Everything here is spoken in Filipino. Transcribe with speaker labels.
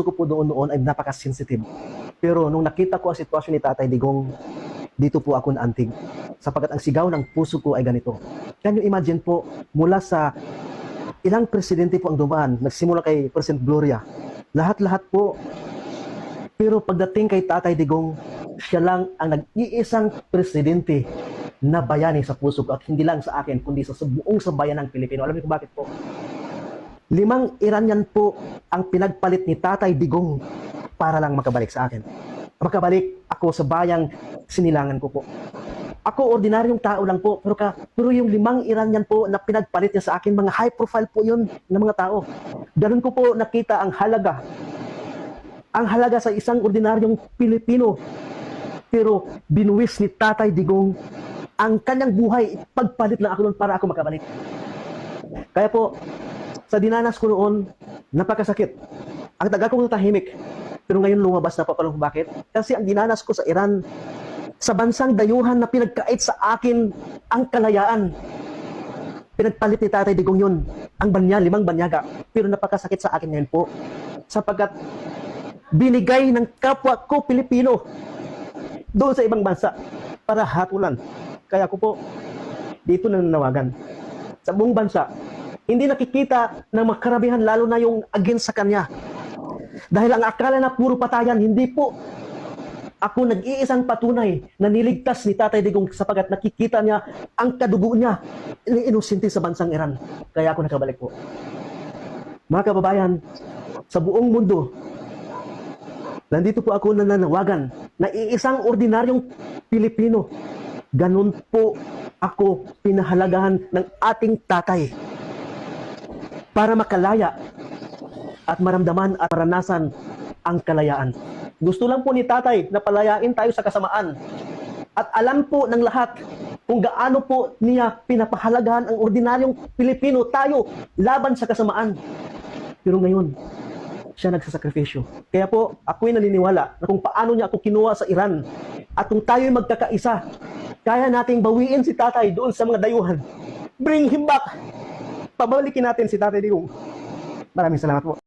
Speaker 1: ko po noon ay napaka-sensitive. Pero nung nakita ko ang sitwasyon ni Tatay Digong, dito po ako naantig. Sapagkat ang sigaw ng puso ko ay ganito. Can you imagine po, mula sa ilang presidente po ang dumaan, nagsimula kay President Gloria, lahat-lahat po. Pero pagdating kay Tatay Digong, siya lang ang nag-iisang presidente na bayani sa puso ko at hindi lang sa akin, kundi sa buong sambayan ng Pilipino. Alam niyo kung bakit po? 5 Iranian po ang pinagpalit ni Tatay Digong para lang makabalik sa akin. Makabalik ako sa bayang sinilangan ko po. Ako, ordinaryong tao lang po, pero yung 5 Iranian po na pinagpalit niya sa akin, mga high profile po yun ng mga tao. Ganun ko po nakita ang halaga sa isang ordinaryong Pilipino. Pero binuwis ni Tatay Digong ang kanyang buhay, pagpalit lang ako noon para ako makabalik. Kaya po, sa dinanas ko noon, napakasakit. Ang tagal kong natahimik. Pero ngayon lumabas na papalong. Bakit? Kasi ang dinanas ko sa Iran, sa bansang dayuhan na pinagkait sa akin ang kalayaan. Pinagpalit ni Tatay Digong yun. Ang banya, 5 banyaga. Pero napakasakit sa akin ngayon po. Sapagkat binigay ng kapwa ko Pilipino doon sa ibang bansa para hatulan. Kaya ko po dito nananawagan sa buong bansa, hindi nakikita ng makaramihan, lalo na yung against sa kanya. Dahil ang akala na puro patayan, hindi po. Ako nag-iisang patunay na niligtas ni Tatay Digong sapagkat nakikita niya ang kadugo niya inusinti sa bansang Iran. Kaya ako nakabalik po. Mga kababayan, sa buong mundo, nandito po ako nananawagan na iisang ordinaryong Pilipino. Ganun po ako pinahalagahan ng ating tatay para makalaya at maramdaman at maranasan ang kalayaan. Gusto lang po ni Tatay na palayain tayo sa kasamaan. At alam po ng lahat kung gaano po niya pinapahalagahan ang ordinaryong Pilipino, tayo, laban sa kasamaan. Pero ngayon, siya nagsasakripisyo. Kaya po, ako'y naniniwala na kung paano niya ako kinuha sa Iran at kung tayo'y magkakaisa, kaya nating bawiin si Tatay doon sa mga dayuhan. Bring him back! Pabalikin natin si Tatay Digong. Maraming salamat po.